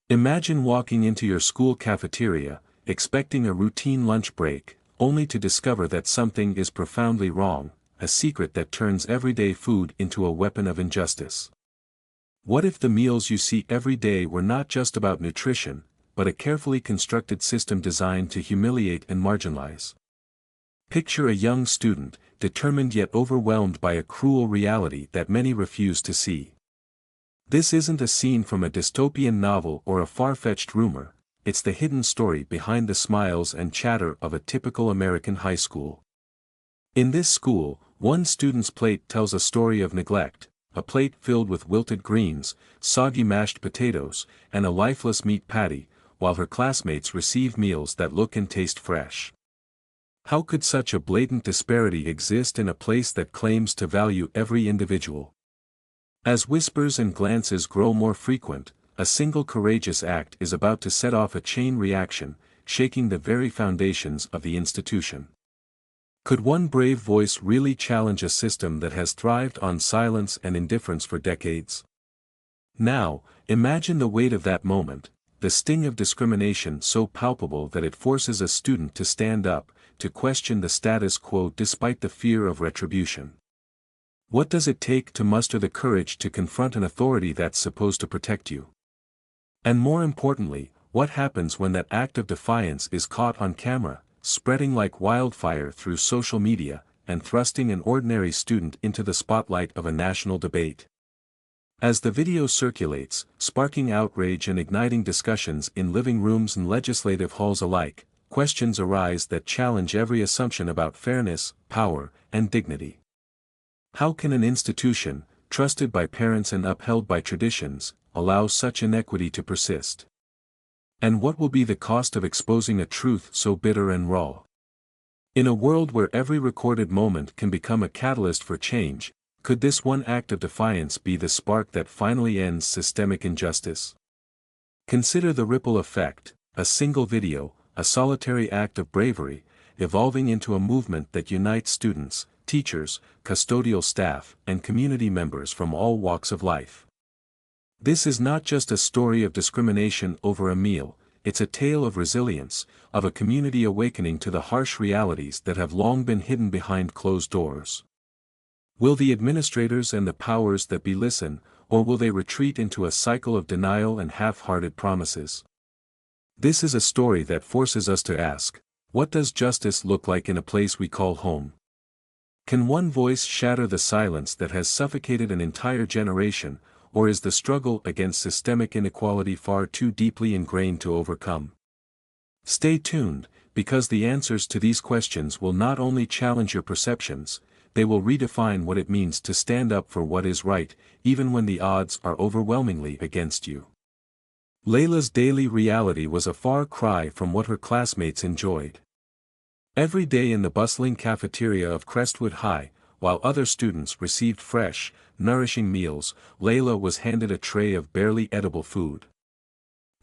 Imagine walking into your school cafeteria, expecting a routine lunch break, only to discover that something is profoundly wrong, a secret that turns everyday food into a weapon of injustice. What if the meals you see every day were not just about nutrition, but a carefully constructed system designed to humiliate and marginalize? Picture a young student, determined yet overwhelmed by a cruel reality that many refuse to see. This isn't a scene from a dystopian novel or a far-fetched rumor, it's the hidden story behind the smiles and chatter of a typical American high school. In this school, one student's plate tells a story of neglect, a plate filled with wilted greens, soggy mashed potatoes, and a lifeless meat patty, while her classmates receive meals that look and taste fresh. How could such a blatant disparity exist in a place that claims to value every individual? As whispers and glances grow more frequent, a single courageous act is about to set off a chain reaction, shaking the very foundations of the institution. Could one brave voice really challenge a system that has thrived on silence and indifference for decades? Now, imagine the weight of that moment, the sting of discrimination so palpable that it forces a student to stand up, to question the status quo despite the fear of retribution. What does it take to muster the courage to confront an authority that's supposed to protect you? And more importantly, what happens when that act of defiance is caught on camera, spreading like wildfire through social media, and thrusting an ordinary student into the spotlight of a national debate? As the video circulates, sparking outrage and igniting discussions in living rooms and legislative halls alike, questions arise that challenge every assumption about fairness, power, and dignity. How can an institution, trusted by parents and upheld by traditions, allow such inequity to persist? And what will be the cost of exposing a truth so bitter and raw? In a world where every recorded moment can become a catalyst for change, could this one act of defiance be the spark that finally ends systemic injustice? Consider the ripple effect, a single video, a solitary act of bravery, evolving into a movement that unites students, teachers, custodial staff, and community members from all walks of life. This is not just a story of discrimination over a meal, it's a tale of resilience, of a community awakening to the harsh realities that have long been hidden behind closed doors. Will the administrators and the powers that be listen, or will they retreat into a cycle of denial and half-hearted promises? This is a story that forces us to ask, what does justice look like in a place we call home? Can one voice shatter the silence that has suffocated an entire generation, or is the struggle against systemic inequality far too deeply ingrained to overcome? Stay tuned, because the answers to these questions will not only challenge your perceptions, they will redefine what it means to stand up for what is right, even when the odds are overwhelmingly against you. Layla's daily reality was a far cry from what her classmates enjoyed. Every day in the bustling cafeteria of Crestwood High, while other students received fresh, nourishing meals, Layla was handed a tray of barely edible food.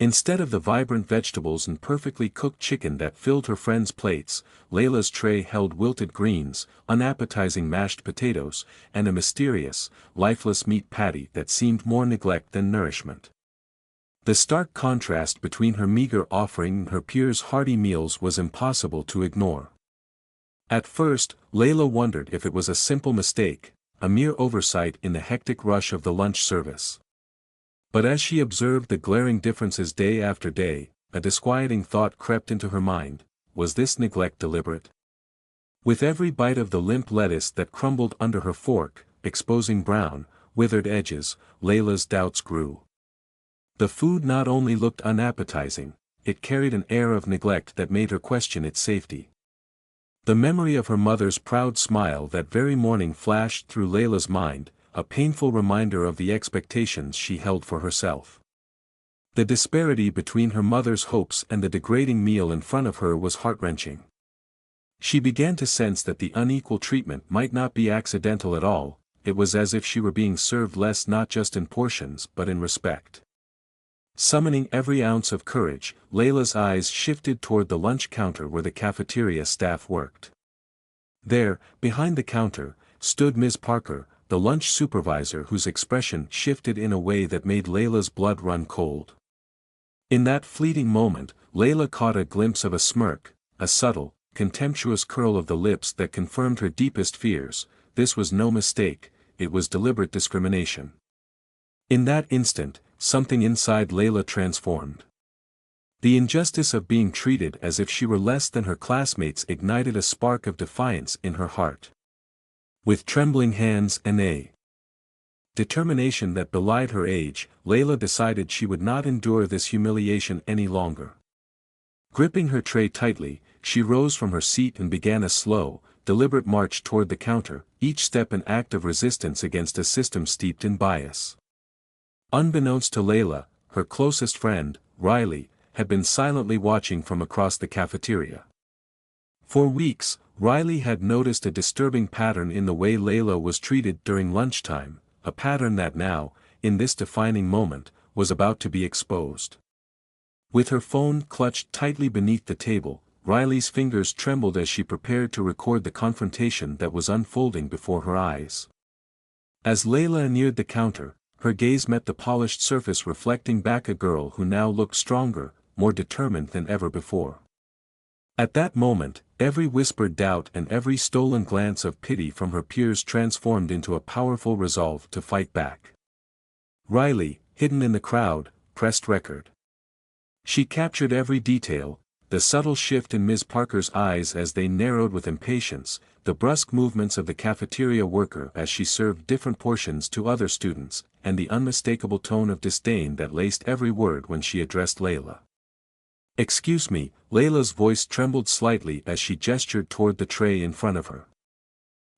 Instead of the vibrant vegetables and perfectly cooked chicken that filled her friends' plates, Layla's tray held wilted greens, unappetizing mashed potatoes, and a mysterious, lifeless meat patty that seemed more neglect than nourishment. The stark contrast between her meager offering and her peers' hearty meals was impossible to ignore. At first, Layla wondered if it was a simple mistake, a mere oversight in the hectic rush of the lunch service. But as she observed the glaring differences day after day, a disquieting thought crept into her mind: was this neglect deliberate? With every bite of the limp lettuce that crumbled under her fork, exposing brown, withered edges, Layla's doubts grew. The food not only looked unappetizing, it carried an air of neglect that made her question its safety. The memory of her mother's proud smile that very morning flashed through Layla's mind, a painful reminder of the expectations she held for herself. The disparity between her mother's hopes and the degrading meal in front of her was heart-wrenching. She began to sense that the unequal treatment might not be accidental at all, it was as if she were being served less not just in portions but in respect. Summoning every ounce of courage, Layla's eyes shifted toward the lunch counter where the cafeteria staff worked. There, behind the counter, stood Ms. Parker, the lunch supervisor whose expression shifted in a way that made Layla's blood run cold. In that fleeting moment, Layla caught a glimpse of a smirk, a subtle, contemptuous curl of the lips that confirmed her deepest fears. This was no mistake, it was deliberate discrimination. In that instant, something inside Layla transformed. The injustice of being treated as if she were less than her classmates ignited a spark of defiance in her heart. With trembling hands and a determination that belied her age, Layla decided she would not endure this humiliation any longer. Gripping her tray tightly, she rose from her seat and began a slow, deliberate march toward the counter, each step an act of resistance against a system steeped in bias. Unbeknownst to Layla, her closest friend, Riley, had been silently watching from across the cafeteria. For weeks, Riley had noticed a disturbing pattern in the way Layla was treated during lunchtime, a pattern that now, in this defining moment, was about to be exposed. With her phone clutched tightly beneath the table, Riley's fingers trembled as she prepared to record the confrontation that was unfolding before her eyes. As Layla neared the counter, her gaze met the polished surface reflecting back a girl who now looked stronger, more determined than ever before. At that moment, every whispered doubt and every stolen glance of pity from her peers transformed into a powerful resolve to fight back. Riley, hidden in the crowd, pressed record. She captured every detail, the subtle shift in Ms. Parker's eyes as they narrowed with impatience, the brusque movements of the cafeteria worker as she served different portions to other students, and the unmistakable tone of disdain that laced every word when she addressed Layla. "Excuse me," Layla's voice trembled slightly as she gestured toward the tray in front of her.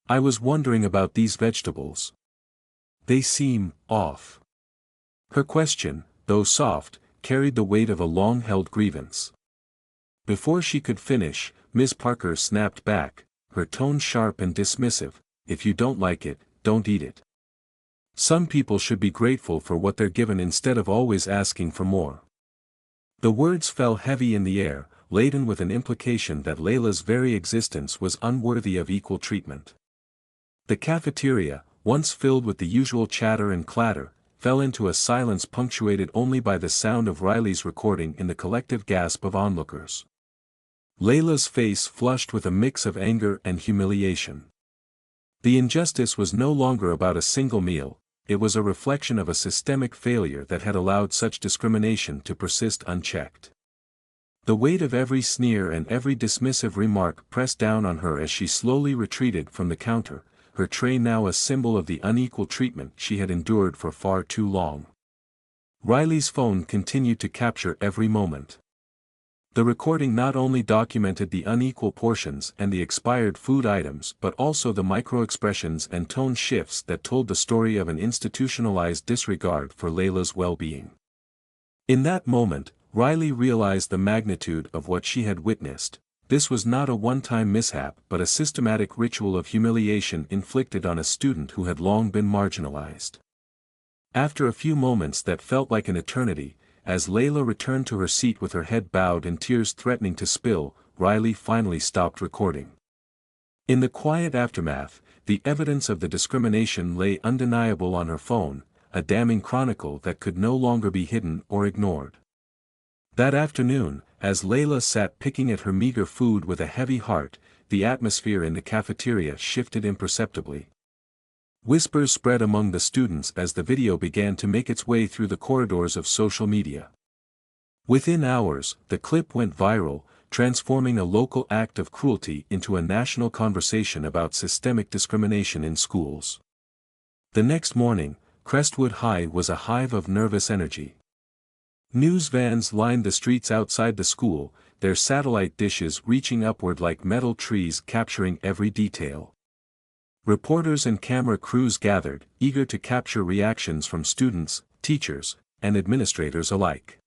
"I was wondering about these vegetables. They seem off." Her question, though soft, carried the weight of a long-held grievance. Before she could finish, Ms. Parker snapped back, her tone sharp and dismissive, "If you don't like it, don't eat it. Some people should be grateful for what they're given instead of always asking for more." The words fell heavy in the air, laden with an implication that Layla's very existence was unworthy of equal treatment. The cafeteria, once filled with the usual chatter and clatter, fell into a silence punctuated only by the sound of Riley's recording in the collective gasp of onlookers. Layla's face flushed with a mix of anger and humiliation. The injustice was no longer about a single meal, it was a reflection of a systemic failure that had allowed such discrimination to persist unchecked. The weight of every sneer and every dismissive remark pressed down on her as she slowly retreated from the counter, her tray now a symbol of the unequal treatment she had endured for far too long. Riley's phone continued to capture every moment. The recording not only documented the unequal portions and the expired food items but also the micro-expressions and tone shifts that told the story of an institutionalized disregard for Layla's well-being. In that moment, Riley realized the magnitude of what she had witnessed. This was not a one-time mishap but a systematic ritual of humiliation inflicted on a student who had long been marginalized. After a few moments that felt like an eternity, as Layla returned to her seat with her head bowed and tears threatening to spill, Riley finally stopped recording. In the quiet aftermath, the evidence of the discrimination lay undeniable on her phone, a damning chronicle that could no longer be hidden or ignored. That afternoon, as Layla sat picking at her meager food with a heavy heart, the atmosphere in the cafeteria shifted imperceptibly. Whispers spread among the students as the video began to make its way through the corridors of social media. Within hours, the clip went viral, transforming a local act of cruelty into a national conversation about systemic discrimination in schools. The next morning, Crestwood High was a hive of nervous energy. News vans lined the streets outside the school, their satellite dishes reaching upward like metal trees capturing every detail. Reporters and camera crews gathered, eager to capture reactions from students, teachers, and administrators alike.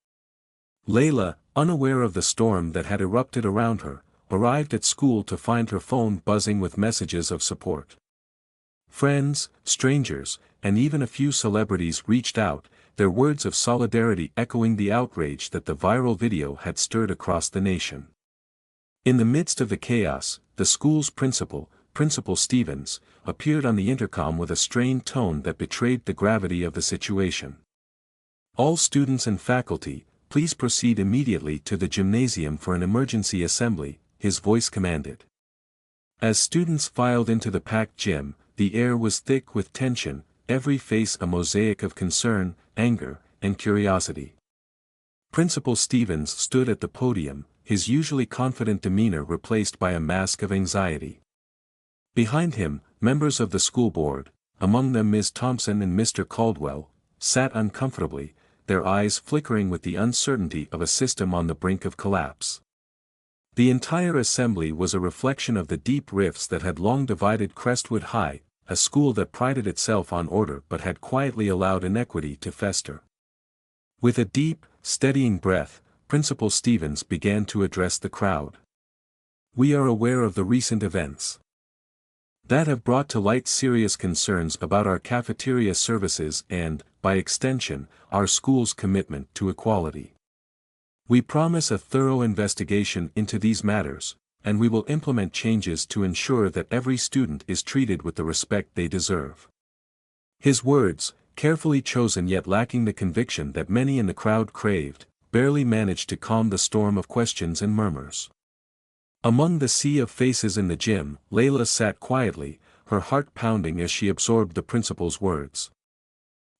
Layla, unaware of the storm that had erupted around her, arrived at school to find her phone buzzing with messages of support. Friends, strangers, and even a few celebrities reached out, their words of solidarity echoing the outrage that the viral video had stirred across the nation. In the midst of the chaos, the school's principal, Principal Stevens, appeared on the intercom with a strained tone that betrayed the gravity of the situation. "All students and faculty, please proceed immediately to the gymnasium for an emergency assembly," his voice commanded. As students filed into the packed gym, the air was thick with tension, every face a mosaic of concern, anger, and curiosity. Principal Stevens stood at the podium, his usually confident demeanor replaced by a mask of anxiety. Behind him, members of the school board, among them Ms. Thompson and Mr. Caldwell, sat uncomfortably, their eyes flickering with the uncertainty of a system on the brink of collapse. The entire assembly was a reflection of the deep rifts that had long divided Crestwood High, a school that prided itself on order but had quietly allowed inequity to fester. With a deep, steadying breath, Principal Stevens began to address the crowd. "We are aware of the recent events that have brought to light serious concerns about our cafeteria services and, by extension, our school's commitment to equality. We promise a thorough investigation into these matters, and we will implement changes to ensure that every student is treated with the respect they deserve." His words, carefully chosen yet lacking the conviction that many in the crowd craved, barely managed to calm the storm of questions and murmurs. Among the sea of faces in the gym, Layla sat quietly, her heart pounding as she absorbed the principal's words.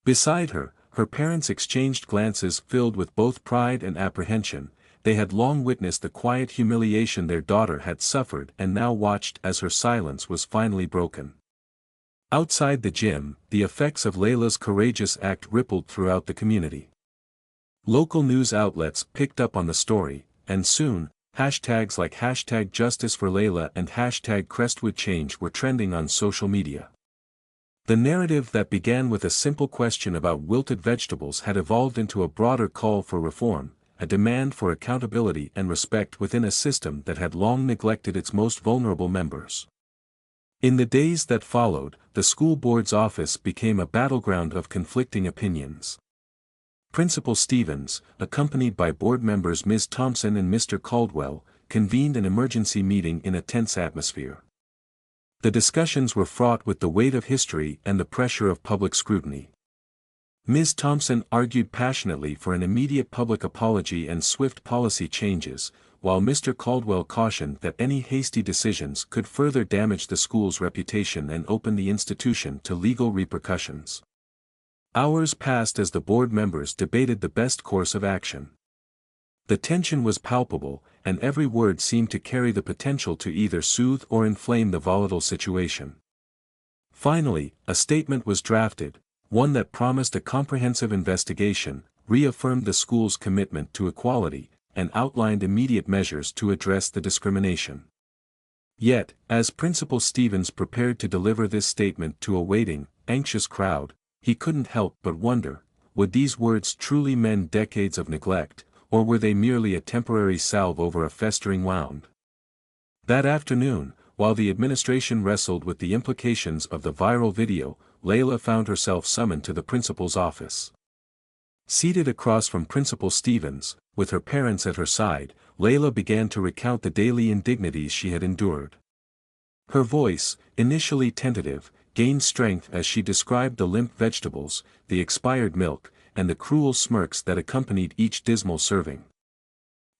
Beside her, her parents exchanged glances filled with both pride and apprehension. They had long witnessed the quiet humiliation their daughter had suffered and now watched as her silence was finally broken. Outside the gym, the effects of Layla's courageous act rippled throughout the community. Local news outlets picked up on the story, and soon, hashtags like #JusticeForLayla and #CrestwoodChange were trending on social media. The narrative that began with a simple question about wilted vegetables had evolved into a broader call for reform, a demand for accountability and respect within a system that had long neglected its most vulnerable members. In the days that followed, the school board's office became a battleground of conflicting opinions. Principal Stevens, accompanied by board members Ms. Thompson and Mr. Caldwell, convened an emergency meeting in a tense atmosphere. The discussions were fraught with the weight of history and the pressure of public scrutiny. Ms. Thompson argued passionately for an immediate public apology and swift policy changes, while Mr. Caldwell cautioned that any hasty decisions could further damage the school's reputation and open the institution to legal repercussions. Hours passed as the board members debated the best course of action. The tension was palpable, and every word seemed to carry the potential to either soothe or inflame the volatile situation. Finally, a statement was drafted, one that promised a comprehensive investigation, reaffirmed the school's commitment to equality, and outlined immediate measures to address the discrimination. Yet, as Principal Stevens prepared to deliver this statement to a waiting, anxious crowd, he couldn't help but wonder, would these words truly mend decades of neglect, or were they merely a temporary salve over a festering wound? That afternoon, while the administration wrestled with the implications of the viral video, Layla found herself summoned to the principal's office. Seated across from Principal Stevens, with her parents at her side, Layla began to recount the daily indignities she had endured. Her voice, initially tentative, gained strength as she described the limp vegetables, the expired milk, and the cruel smirks that accompanied each dismal serving.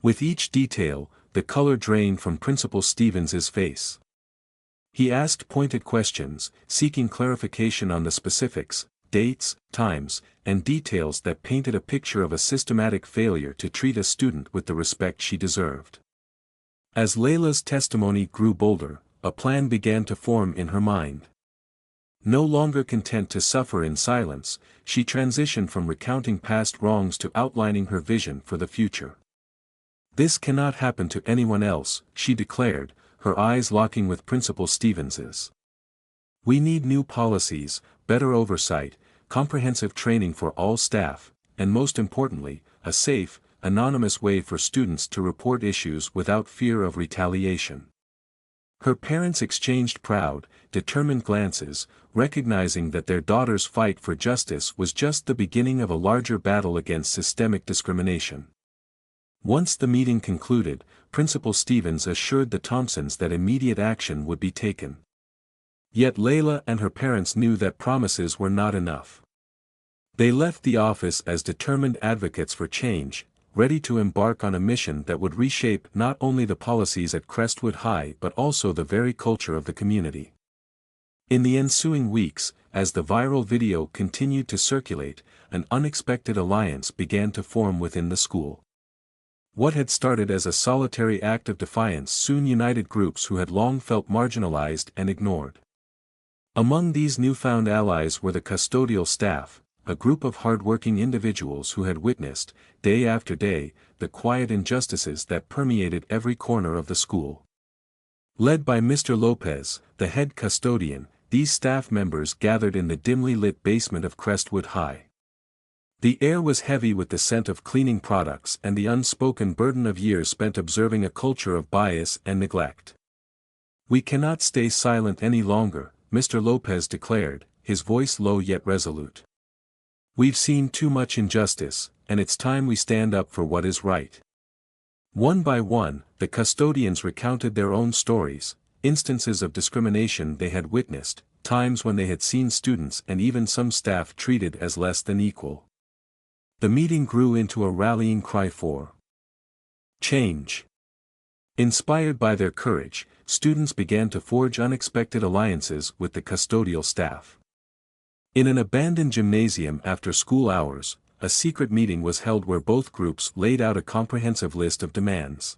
With each detail, the color drained from Principal Stevens's face. He asked pointed questions, seeking clarification on the specifics, dates, times, and details that painted a picture of a systematic failure to treat a student with the respect she deserved. As Layla's testimony grew bolder, a plan began to form in her mind. No longer content to suffer in silence, she transitioned from recounting past wrongs to outlining her vision for the future. "This cannot happen to anyone else," she declared, her eyes locking with Principal Stevens's. "We need new policies, better oversight, comprehensive training for all staff, and most importantly, a safe, anonymous way for students to report issues without fear of retaliation." Her parents exchanged proud, determined glances, recognizing that their daughter's fight for justice was just the beginning of a larger battle against systemic discrimination. Once the meeting concluded, Principal Stevens assured the Thompsons that immediate action would be taken. Yet Layla and her parents knew that promises were not enough. They left the office as determined advocates for change, ready to embark on a mission that would reshape not only the policies at Crestwood High but also the very culture of the community. In the ensuing weeks, as the viral video continued to circulate, an unexpected alliance began to form within the school. What had started as a solitary act of defiance soon united groups who had long felt marginalized and ignored. Among these newfound allies were the custodial staff, a group of hard-working individuals who had witnessed, day after day, the quiet injustices that permeated every corner of the school. Led by Mr. Lopez, the head custodian, these staff members gathered in the dimly lit basement of Crestwood High. The air was heavy with the scent of cleaning products and the unspoken burden of years spent observing a culture of bias and neglect. "We cannot stay silent any longer," Mr. Lopez declared, his voice low yet resolute. "We've seen too much injustice, and it's time we stand up for what is right." One by one, the custodians recounted their own stories, instances of discrimination they had witnessed, times when they had seen students and even some staff treated as less than equal. The meeting grew into a rallying cry for change. Inspired by their courage, students began to forge unexpected alliances with the custodial staff. In an abandoned gymnasium after school hours, a secret meeting was held where both groups laid out a comprehensive list of demands.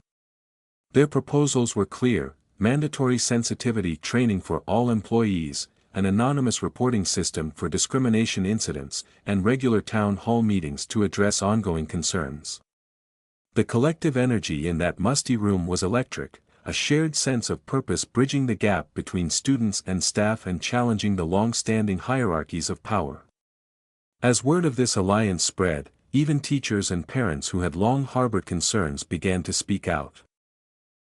Their proposals were clear: mandatory sensitivity training for all employees, an anonymous reporting system for discrimination incidents, and regular town hall meetings to address ongoing concerns. The collective energy in that musty room was electric, a shared sense of purpose bridging the gap between students and staff and challenging the long-standing hierarchies of power. As word of this alliance spread, even teachers and parents who had long harbored concerns began to speak out.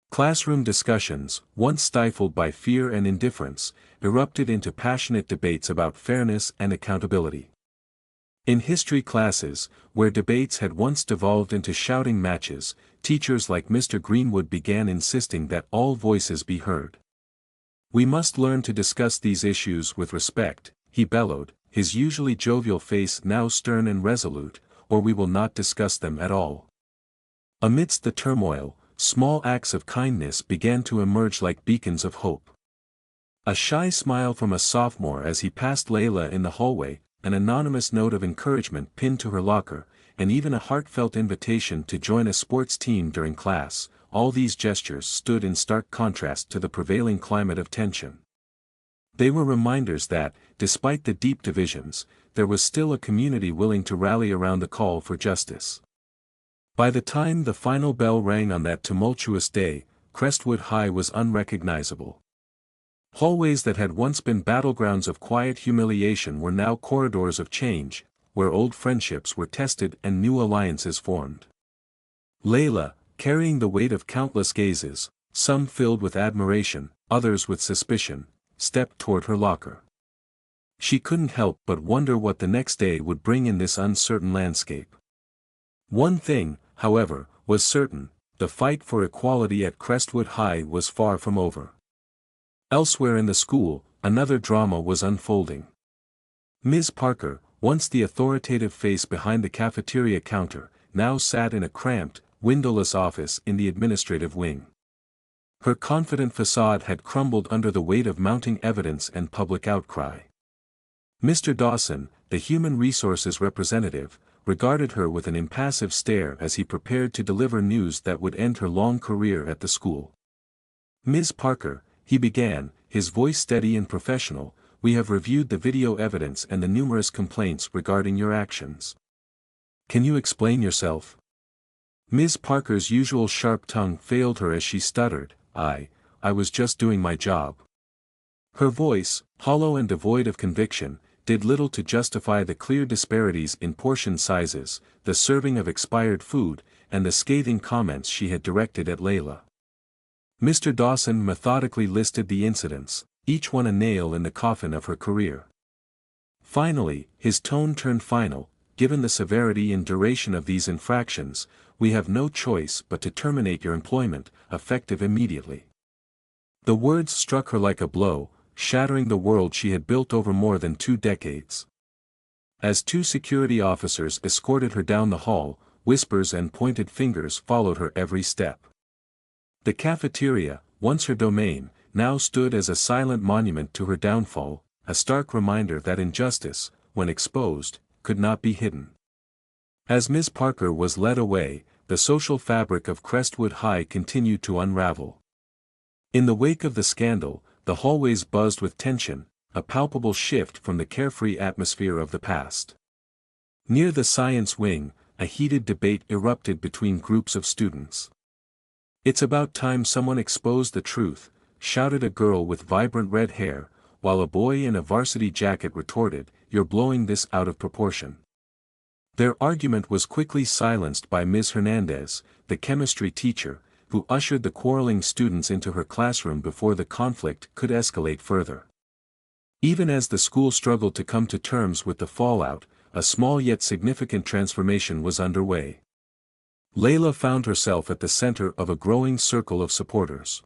Classroom discussions, once stifled by fear and indifference, erupted into passionate debates about fairness and accountability. In history classes, where debates had once devolved into shouting matches, teachers like Mr. Greenwood began insisting that all voices be heard. "We must learn to discuss these issues with respect," he bellowed, his usually jovial face now stern and resolute, "or we will not discuss them at all." Amidst the turmoil, small acts of kindness began to emerge like beacons of hope. A shy smile from a sophomore as he passed Layla in the hallway, an anonymous note of encouragement pinned to her locker, and even a heartfelt invitation to join a sports team during class, all these gestures stood in stark contrast to the prevailing climate of tension. They were reminders that, despite the deep divisions, there was still a community willing to rally around the call for justice. By the time the final bell rang on that tumultuous day, Crestwood High was unrecognizable. Hallways that had once been battlegrounds of quiet humiliation were now corridors of change, where old friendships were tested and new alliances formed. Layla, carrying the weight of countless gazes, some filled with admiration, others with suspicion, stepped toward her locker. She couldn't help but wonder what the next day would bring in this uncertain landscape. One thing, however, was certain: the fight for equality at Crestwood High was far from over. Elsewhere in the school, another drama was unfolding. Ms. Parker, once the authoritative face behind the cafeteria counter, now sat in a cramped, windowless office in the administrative wing. Her confident facade had crumbled under the weight of mounting evidence and public outcry. Mr. Dawson, the human resources representative, regarded her with an impassive stare as he prepared to deliver news that would end her long career at the school. "Ms. Parker," he began, his voice steady and professional, "we have reviewed the video evidence and the numerous complaints regarding your actions. Can you explain yourself?" Ms. Parker's usual sharp tongue failed her as she stuttered, I was just doing my job." Her voice, hollow and devoid of conviction, did little to justify the clear disparities in portion sizes, the serving of expired food, and the scathing comments she had directed at Layla. Mr. Dawson methodically listed the incidents, each one a nail in the coffin of her career. Finally, his tone turned final: "Given the severity and duration of these infractions, we have no choice but to terminate your employment, effective immediately." The words struck her like a blow, shattering the world she had built over more than 2 decades. As 2 security officers escorted her down the hall, whispers and pointed fingers followed her every step. The cafeteria, once her domain, now stood as a silent monument to her downfall, a stark reminder that injustice, when exposed, could not be hidden. As Ms. Parker was led away, the social fabric of Crestwood High continued to unravel. In the wake of the scandal, the hallways buzzed with tension, a palpable shift from the carefree atmosphere of the past. Near the science wing, a heated debate erupted between groups of students. "It's about time someone exposed the truth," shouted a girl with vibrant red hair, while a boy in a varsity jacket retorted, "You're blowing this out of proportion." Their argument was quickly silenced by Ms. Hernandez, the chemistry teacher, who ushered the quarreling students into her classroom before the conflict could escalate further. Even as the school struggled to come to terms with the fallout, a small yet significant transformation was underway. Layla found herself at the center of a growing circle of supporters.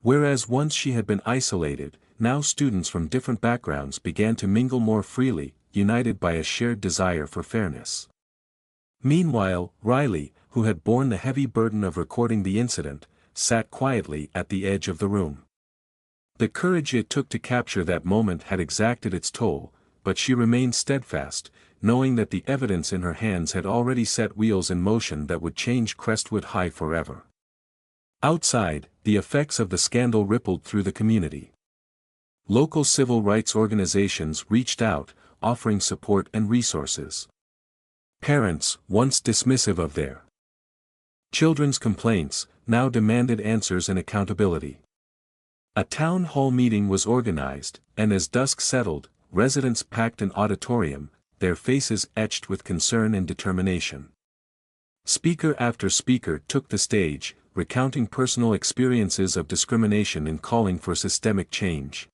Whereas once she had been isolated, now students from different backgrounds began to mingle more freely, united by a shared desire for fairness. Meanwhile, Riley, who had borne the heavy burden of recording the incident, sat quietly at the edge of the room. The courage it took to capture that moment had exacted its toll, but she remained steadfast, knowing that the evidence in her hands had already set wheels in motion that would change Crestwood High forever. Outside, the effects of the scandal rippled through the community. Local civil rights organizations reached out, offering support and resources. Parents, once dismissive of their children's complaints, now demanded answers and accountability. A town hall meeting was organized, and as dusk settled, residents packed an auditorium, their faces etched with concern and determination. Speaker after speaker took the stage, recounting personal experiences of discrimination and calling for systemic change.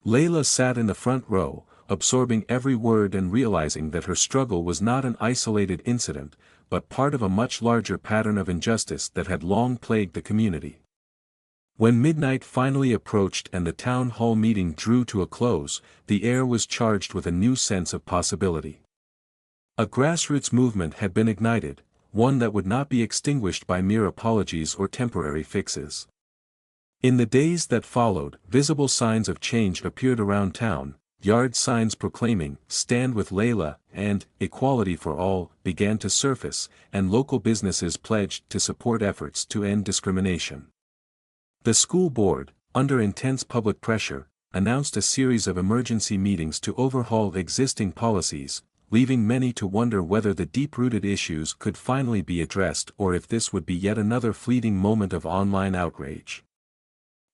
Layla sat in the front row, absorbing every word and realizing that her struggle was not an isolated incident, but part of a much larger pattern of injustice that had long plagued the community. When midnight finally approached and the town hall meeting drew to a close, the air was charged with a new sense of possibility. A grassroots movement had been ignited, one that would not be extinguished by mere apologies or temporary fixes. In the days that followed, visible signs of change appeared around town. Yard signs proclaiming, "Stand with Layla," and "Equality for All," began to surface, and local businesses pledged to support efforts to end discrimination. The school board, under intense public pressure, announced a series of emergency meetings to overhaul existing policies, leaving many to wonder whether the deep-rooted issues could finally be addressed or if this would be yet another fleeting moment of online outrage.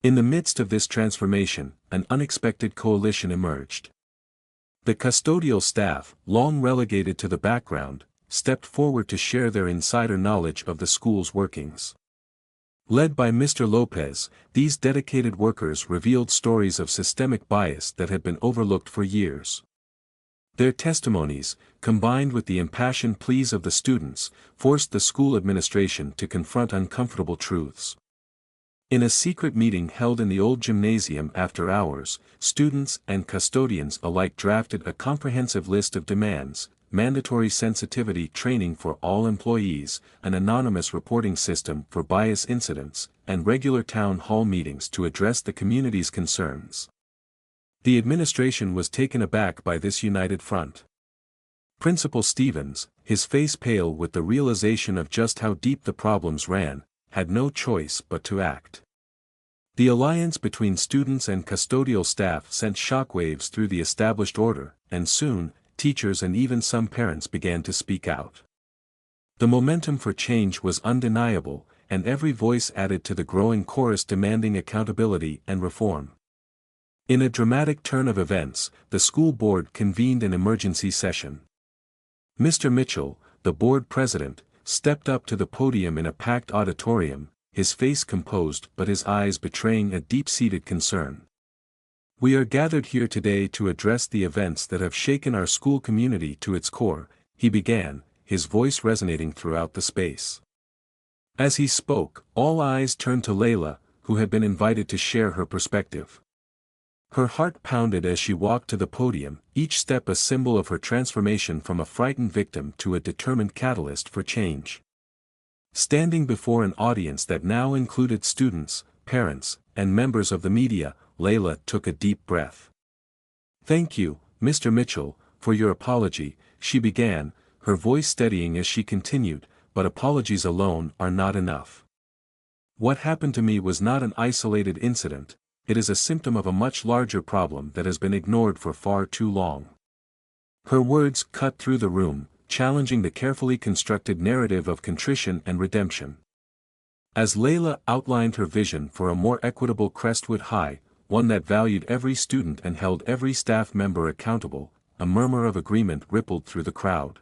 In the midst of this transformation, an unexpected coalition emerged. The custodial staff, long relegated to the background, stepped forward to share their insider knowledge of the school's workings. Led by Mr. Lopez, these dedicated workers revealed stories of systemic bias that had been overlooked for years. Their testimonies, combined with the impassioned pleas of the students, forced the school administration to confront uncomfortable truths. In a secret meeting held in the old gymnasium after hours, students and custodians alike drafted a comprehensive list of demands: mandatory sensitivity training for all employees, an anonymous reporting system for bias incidents, and regular town hall meetings to address the community's concerns. The administration was taken aback by this united front. Principal Stevens, his face pale with the realization of just how deep the problems ran, had no choice but to act. The alliance between students and custodial staff sent shockwaves through the established order, and soon, teachers and even some parents began to speak out. The momentum for change was undeniable, and every voice added to the growing chorus demanding accountability and reform. In a dramatic turn of events, the school board convened an emergency session. Mr. Mitchell, the board president, stepped up to the podium in a packed auditorium, his face composed but his eyes betraying a deep-seated concern. "We are gathered here today to address the events that have shaken our school community to its core," he began, his voice resonating throughout the space. As he spoke, all eyes turned to Layla, who had been invited to share her perspective. Her heart pounded as she walked to the podium, each step a symbol of her transformation from a frightened victim to a determined catalyst for change. Standing before an audience that now included students, parents, and members of the media, Layla took a deep breath. "Thank you, Mr. Mitchell, for your apology," she began, her voice steadying as she continued, "but apologies alone are not enough. What happened to me was not an isolated incident, it is a symptom of a much larger problem that has been ignored for far too long." Her words cut through the room, challenging the carefully constructed narrative of contrition and redemption. As Layla outlined her vision for a more equitable Crestwood High, one that valued every student and held every staff member accountable, a murmur of agreement rippled through the crowd.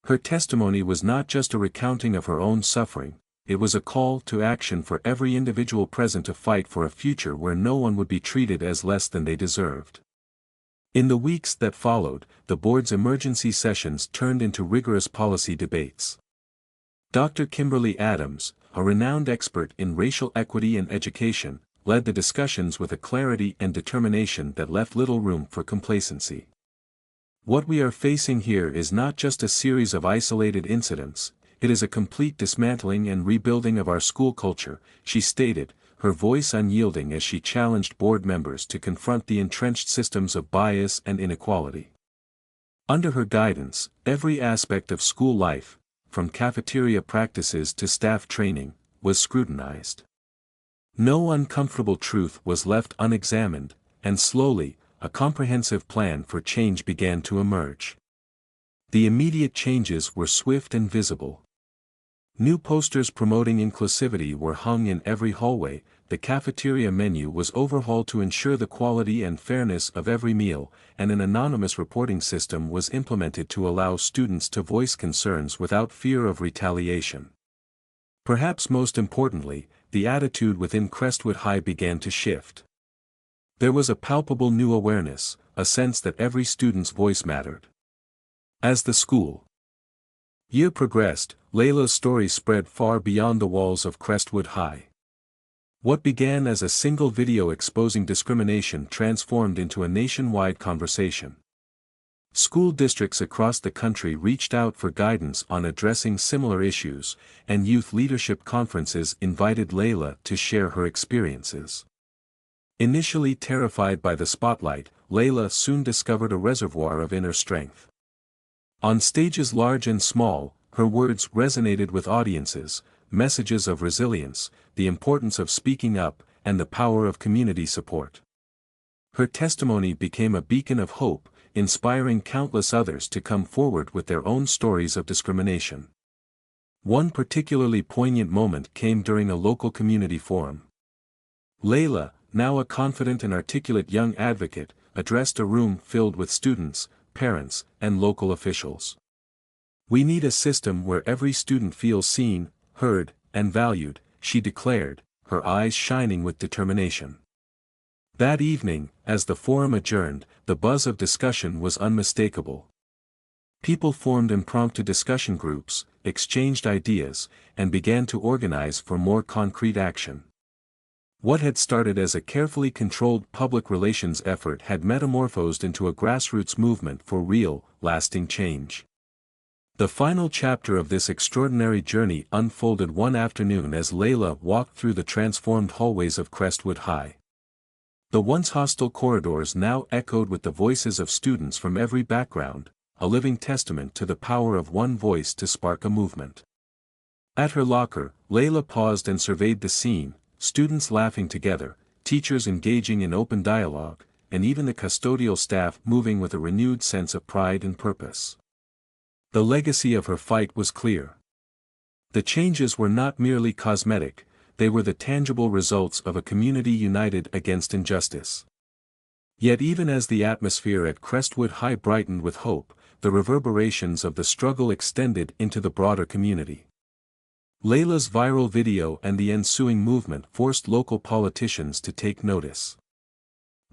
Her testimony was not just a recounting of her own suffering, it was a call to action for every individual present to fight for a future where no one would be treated as less than they deserved. In the weeks that followed, the board's emergency sessions turned into rigorous policy debates. Dr. Kimberly Adams, a renowned expert in racial equity and education, led the discussions with a clarity and determination that left little room for complacency. "What we are facing here is not just a series of isolated incidents, it is a complete dismantling and rebuilding of our school culture," she stated, her voice unyielding as she challenged board members to confront the entrenched systems of bias and inequality. Under her guidance, every aspect of school life, from cafeteria practices to staff training, was scrutinized. No uncomfortable truth was left unexamined, and slowly, a comprehensive plan for change began to emerge. The immediate changes were swift and visible. New posters promoting inclusivity were hung in every hallway, the cafeteria menu was overhauled to ensure the quality and fairness of every meal, and an anonymous reporting system was implemented to allow students to voice concerns without fear of retaliation. Perhaps most importantly, the attitude within Crestwood High began to shift. There was a palpable new awareness, a sense that every student's voice mattered. As the school year progressed, Layla's story spread far beyond the walls of Crestwood High. What began as a single video exposing discrimination transformed into a nationwide conversation. School districts across the country reached out for guidance on addressing similar issues, and youth leadership conferences invited Layla to share her experiences. Initially terrified by the spotlight, Layla soon discovered a reservoir of inner strength. On stages large and small, her words resonated with audiences, messages of resilience, the importance of speaking up, and the power of community support. Her testimony became a beacon of hope, inspiring countless others to come forward with their own stories of discrimination. One particularly poignant moment came during a local community forum. Layla, now a confident and articulate young advocate, addressed a room filled with students, parents, and local officials. "We need a system where every student feels seen, heard, and valued," she declared, her eyes shining with determination. That evening, as the forum adjourned, the buzz of discussion was unmistakable. People formed impromptu discussion groups, exchanged ideas, and began to organize for more concrete action. What had started as a carefully controlled public relations effort had metamorphosed into a grassroots movement for real, lasting change. The final chapter of this extraordinary journey unfolded one afternoon as Layla walked through the transformed hallways of Crestwood High. The once hostile corridors now echoed with the voices of students from every background, a living testament to the power of one voice to spark a movement. At her locker, Layla paused and surveyed the scene, students laughing together, teachers engaging in open dialogue, and even the custodial staff moving with a renewed sense of pride and purpose. The legacy of her fight was clear. The changes were not merely cosmetic, they were the tangible results of a community united against injustice. Yet even as the atmosphere at Crestwood High brightened with hope, the reverberations of the struggle extended into the broader community. Layla's viral video and the ensuing movement forced local politicians to take notice.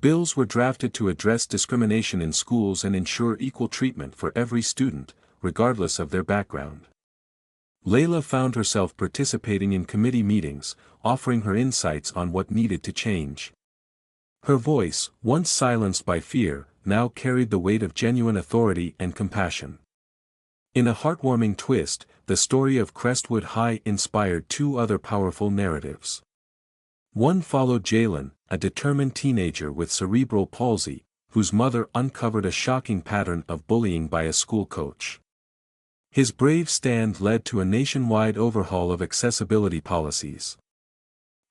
Bills were drafted to address discrimination in schools and ensure equal treatment for every student, regardless of their background. Layla found herself participating in committee meetings, offering her insights on what needed to change. Her voice, once silenced by fear, now carried the weight of genuine authority and compassion. In a heartwarming twist, the story of Crestwood High inspired two other powerful narratives. One followed Jalen, a determined teenager with cerebral palsy, whose mother uncovered a shocking pattern of bullying by a school coach. His brave stand led to a nationwide overhaul of accessibility policies.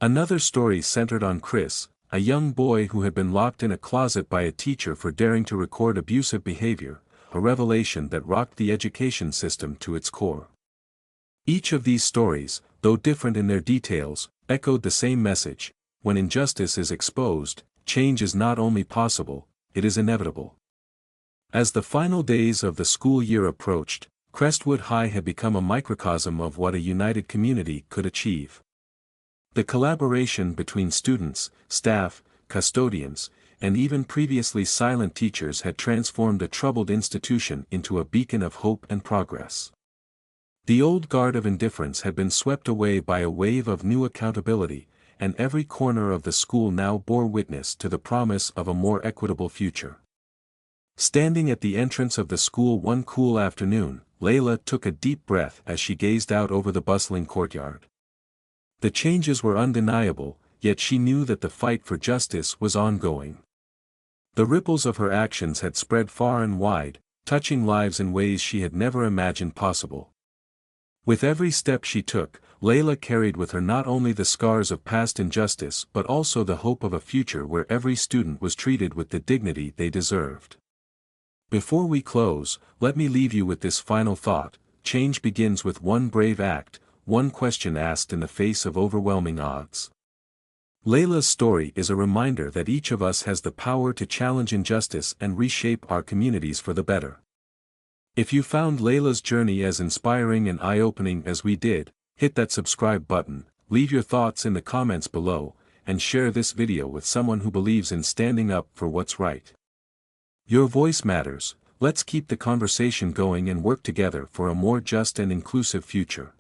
Another story centered on Chris, a young boy who had been locked in a closet by a teacher for daring to record abusive behavior, a revelation that rocked the education system to its core. Each of these stories, though different in their details, echoed the same message: when injustice is exposed, change is not only possible, it is inevitable. As the final days of the school year approached, Crestwood High had become a microcosm of what a united community could achieve. The collaboration between students, staff, custodians, and even previously silent teachers had transformed a troubled institution into a beacon of hope and progress. The old guard of indifference had been swept away by a wave of new accountability, and every corner of the school now bore witness to the promise of a more equitable future. Standing at the entrance of the school one cool afternoon, Layla took a deep breath as she gazed out over the bustling courtyard. The changes were undeniable, yet she knew that the fight for justice was ongoing. The ripples of her actions had spread far and wide, touching lives in ways she had never imagined possible. With every step she took, Layla carried with her not only the scars of past injustice but also the hope of a future where every student was treated with the dignity they deserved. Before we close, let me leave you with this final thought: change begins with one brave act, one question asked in the face of overwhelming odds. Layla's story is a reminder that each of us has the power to challenge injustice and reshape our communities for the better. If you found Layla's journey as inspiring and eye-opening as we did, hit that subscribe button, leave your thoughts in the comments below, and share this video with someone who believes in standing up for what's right. Your voice matters. Let's keep the conversation going and work together for a more just and inclusive future.